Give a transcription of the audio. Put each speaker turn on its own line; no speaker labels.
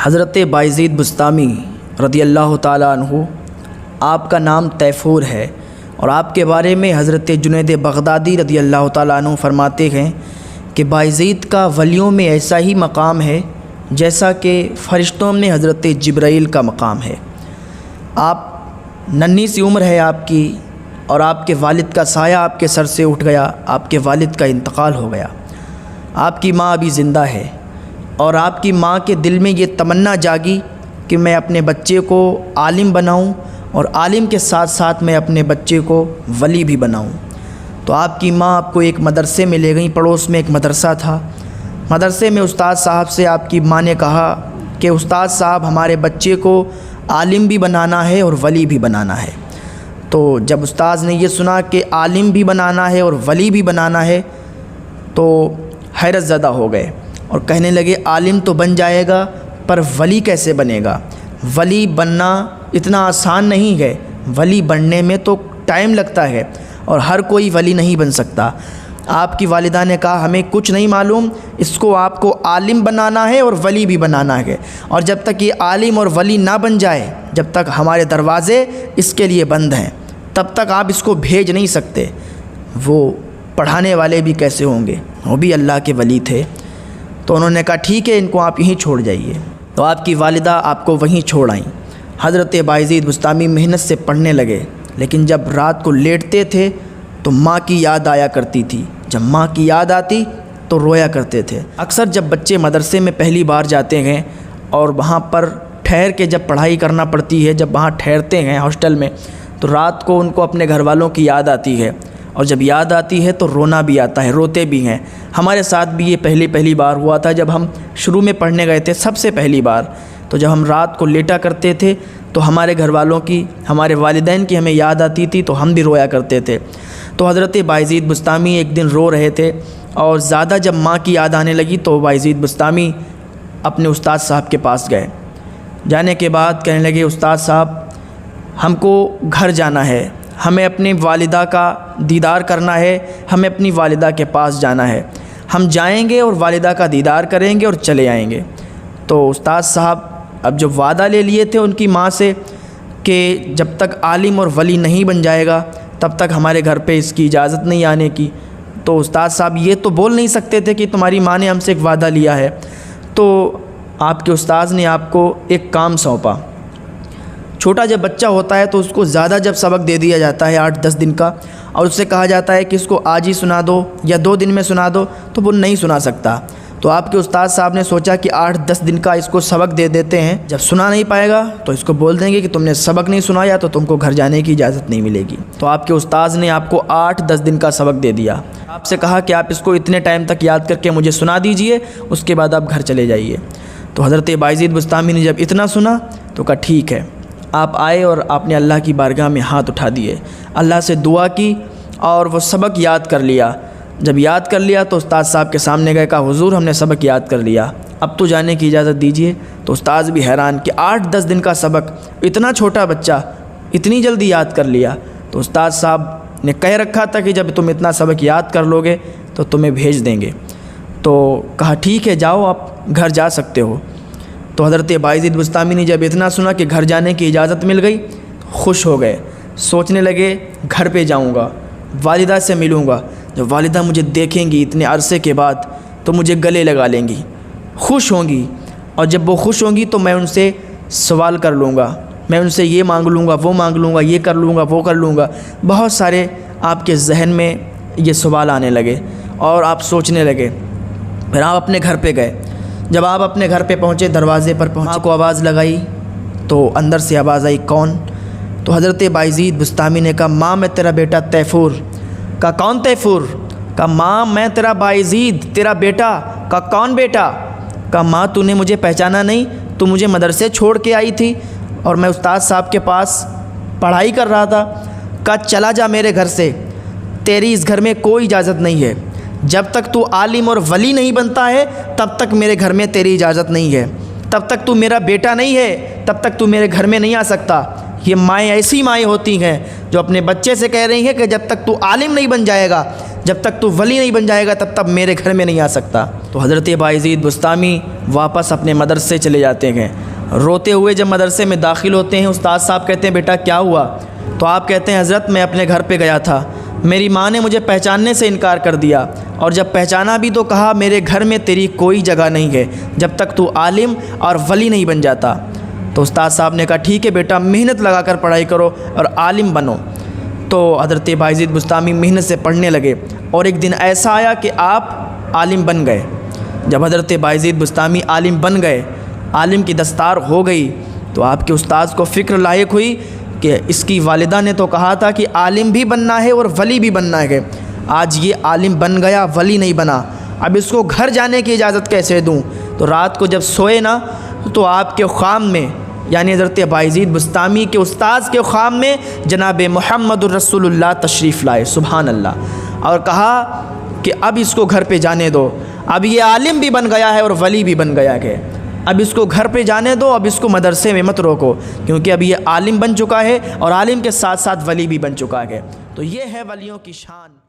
حضرت بایزید بسطامی رضی اللہ تعالیٰ عنہ، آپ کا نام تیفور ہے اور آپ کے بارے میں حضرت جنید بغدادی رضی اللہ تعالیٰ عنہ فرماتے ہیں کہ بایزید کا ولیوں میں ایسا ہی مقام ہے جیسا کہ فرشتوں میں حضرت جبرائیل کا مقام ہے۔ آپ ننھی سی عمر ہے آپ کی، اور آپ کے والد کا سایہ آپ کے سر سے اٹھ گیا، آپ کے والد کا انتقال ہو گیا۔ آپ کی ماں ابھی زندہ ہے، اور آپ کی ماں کے دل میں یہ تمنا جاگی کہ میں اپنے بچے کو عالم بناؤں، اور عالم کے ساتھ ساتھ میں اپنے بچے کو ولی بھی بناؤں۔ تو آپ کی ماں آپ کو ایک مدرسے میں لے گئیں، پڑوس میں ایک مدرسہ تھا۔ مدرسے میں استاد صاحب سے آپ کی ماں نے کہا کہ استاد صاحب ہمارے بچے کو عالم بھی بنانا ہے اور ولی بھی بنانا ہے۔ تو جب استاد نے یہ سنا کہ عالم بھی بنانا ہے اور ولی بھی بنانا ہے تو حیرت زدہ ہو گئے اور کہنے لگے عالم تو بن جائے گا پر ولی کیسے بنے گا؟ ولی بننا اتنا آسان نہیں ہے، ولی بننے میں تو ٹائم لگتا ہے اور ہر کوئی ولی نہیں بن سکتا۔ آپ کی والدہ نے کہا ہمیں کچھ نہیں معلوم، اس کو آپ کو عالم بنانا ہے اور ولی بھی بنانا ہے، اور جب تک یہ عالم اور ولی نہ بن جائے، جب تک ہمارے دروازے اس کے لیے بند ہیں، تب تک آپ اس کو بھیج نہیں سکتے۔ وہ پڑھانے والے بھی کیسے ہوں گے؟ وہ بھی اللہ کے ولی تھے۔ تو انہوں نے کہا ٹھیک ہے، ان کو آپ یہیں چھوڑ جائیے۔ تو آپ کی والدہ آپ کو وہیں چھوڑ آئیں۔ حضرت بایزید بسطامی محنت سے پڑھنے لگے، لیکن جب رات کو لیٹتے تھے تو ماں کی یاد آیا کرتی تھی۔ جب ماں کی یاد آتی تو رویا کرتے تھے۔ اکثر جب بچے مدرسے میں پہلی بار جاتے ہیں اور وہاں پر ٹھہر کے جب پڑھائی کرنا پڑتی ہے، جب وہاں ٹھہرتے ہیں ہاسٹل میں، تو رات کو ان کو اپنے گھر والوں کی یاد آتی ہے، اور جب یاد آتی ہے تو رونا بھی آتا ہے، روتے بھی ہیں۔ ہمارے ساتھ بھی یہ پہلی بار ہوا تھا جب ہم شروع میں پڑھنے گئے تھے، سب سے پہلی بار۔ تو جب ہم رات کو لیٹا کرتے تھے تو ہمارے گھر والوں کی، ہمارے والدین کی ہمیں یاد آتی تھی تو ہم بھی رویا کرتے تھے۔ تو حضرت بایزید بسطامی ایک دن رو رہے تھے، اور زیادہ جب ماں کی یاد آنے لگی تو بایزید بسطامی اپنے استاد صاحب کے پاس گئے۔ جانے کے بعد کہنے لگے استاد صاحب ہم کو گھر جانا ہے، ہمیں اپنی والدہ کا دیدار کرنا ہے، ہمیں اپنی والدہ کے پاس جانا ہے، ہم جائیں گے اور والدہ کا دیدار کریں گے اور چلے آئیں گے۔ تو استاد صاحب اب جو وعدہ لے لیے تھے ان کی ماں سے کہ جب تک عالم اور ولی نہیں بن جائے گا تب تک ہمارے گھر پہ اس کی اجازت نہیں آنے کی، تو استاد صاحب یہ تو بول نہیں سکتے تھے کہ تمہاری ماں نے ہم سے ایک وعدہ لیا ہے۔ تو آپ کے استاذ نے آپ کو ایک کام سونپا۔ چھوٹا جب بچہ ہوتا ہے تو اس کو زیادہ جب سبق دے دیا جاتا ہے 8-10 دن کا، اور اس سے کہا جاتا ہے کہ اس کو آج ہی سنا دو یا 2 دن میں سنا دو، تو وہ نہیں سنا سکتا۔ تو آپ کے استاد صاحب نے سوچا کہ 8-10 دن کا اس کو سبق دے دیتے ہیں، جب سنا نہیں پائے گا تو اس کو بول دیں گے کہ تم نے سبق نہیں سنایا تو تم کو گھر جانے کی اجازت نہیں ملے گی۔ تو آپ کے استاذ نے آپ کو 8-10 دن کا سبق دے دیا، آپ سے کہا کہ آپ اس کو اتنے ٹائم تک یاد کر کے مجھے سنا دیجئے، اس کے بعد آپ گھر چلے جائیے۔ تو حضرت بایزید بسطامی نے جب اتنا سنا تو کہا ٹھیک ہے۔ آپ آئے اور آپ نے اللہ کی بارگاہ میں ہاتھ اٹھا دیے، اللہ سے دعا کی اور وہ سبق یاد کر لیا۔ جب یاد کر لیا تو استاد صاحب کے سامنے گئے، کہا حضور ہم نے سبق یاد کر لیا، اب تو جانے کی اجازت دیجیے۔ تو استاد بھی حیران کہ 8-10 دن کا سبق اتنا چھوٹا بچہ اتنی جلدی یاد کر لیا۔ تو استاد صاحب نے کہہ رکھا تھا کہ جب تم اتنا سبق یاد کر لو گے تو تمہیں بھیج دیں گے۔ تو کہا ٹھیک ہے جاؤ، آپ گھر جا سکتے ہو۔ تو حضرت بایزید بسطامی نے جب اتنا سنا کہ گھر جانے کی اجازت مل گئی، خوش ہو گئے، سوچنے لگے گھر پہ جاؤں گا، والدہ سے ملوں گا، جب والدہ مجھے دیکھیں گی اتنے عرصے کے بعد تو مجھے گلے لگا لیں گی، خوش ہوں گی، اور جب وہ خوش ہوں گی تو میں ان سے سوال کر لوں گا، میں ان سے یہ مانگ لوں گا، وہ مانگ لوں گا، یہ کر لوں گا، وہ کر لوں گا۔ بہت سارے آپ کے ذہن میں یہ سوال آنے لگے اور آپ سوچنے لگے۔ پھر آپ اپنے گھر پہ گئے۔ جب آپ اپنے گھر پہ پہنچے، دروازے پر پہنچے کو آواز لگائی تو اندر سے آواز آئی کون؟ تو حضرت بایزید بسطامی نے کہا ماں میں تیرا بیٹا تیفور۔ کہا کون تیفور؟ کہا ماں میں تیرا بایزید تیرا بیٹا۔ کہا کون بیٹا؟ کہا ماں تو نے مجھے پہچانا نہیں، تو مجھے مدرسے چھوڑ کے آئی تھی اور میں استاد صاحب کے پاس پڑھائی کر رہا تھا۔ کہا چلا جا میرے گھر سے، تیری اس گھر میں کوئی اجازت نہیں ہے، جب تک تو عالم اور ولی نہیں بنتا ہے تب تک میرے گھر میں تیری اجازت نہیں ہے، تب تک تو میرا بیٹا نہیں ہے، تب تک تو میرے گھر میں نہیں آ سکتا۔ یہ مائیں ایسی مائیں ہوتی ہیں جو اپنے بچے سے کہہ رہی ہیں کہ جب تک تو عالم نہیں بن جائے گا، جب تک تو ولی نہیں بن جائے گا تب تک میرے گھر میں نہیں آ سکتا۔ تو حضرت بایزید بسطامی واپس اپنے مدرسے چلے جاتے ہیں۔ روتے ہوئے جب مدرسے میں داخل ہوتے ہیں، استاد صاحب کہتے ہیں بیٹا کیا ہوا؟ تو آپ کہتے ہیں حضرت میں اپنے گھر پہ گیا تھا، میری ماں نے مجھے پہچاننے سے انکار کر دیا، اور جب پہچانا بھی تو کہا میرے گھر میں تیری کوئی جگہ نہیں ہے جب تک تو عالم اور ولی نہیں بن جاتا۔ تو استاد صاحب نے کہا ٹھیک ہے بیٹا، محنت لگا کر پڑھائی کرو اور عالم بنو۔ تو حضرت بایزید بسطامی محنت سے پڑھنے لگے، اور ایک دن ایسا آیا کہ آپ عالم بن گئے۔ جب حضرت بایزید بسطامی عالم بن گئے، عالم کی دستار ہو گئی، تو آپ کے استاذ کو فکر لاحق ہوئی کہ اس کی والدہ نے تو کہا تھا کہ عالم بھی بننا ہے اور ولی بھی بننا ہے، آج یہ عالم بن گیا ولی نہیں بنا، اب اس کو گھر جانے کی اجازت کیسے دوں؟ تو رات کو جب سوئے نا تو آپ کے خواب میں، یعنی حضرت بایزید بسطامی کے استاذ کے خواب میں جناب محمد الرسول اللہ تشریف لائے، سبحان اللہ، اور کہا کہ اب اس کو گھر پہ جانے دو، اب یہ عالم بھی بن گیا ہے اور ولی بھی بن گیا ہے، اب اس کو گھر پہ جانے دو، اب اس کو مدرسے میں مت روکو، کیونکہ اب یہ عالم بن چکا ہے اور عالم کے ساتھ ساتھ ولی بھی بن چکا ہے۔ تو یہ ہے ولیوں کی شان۔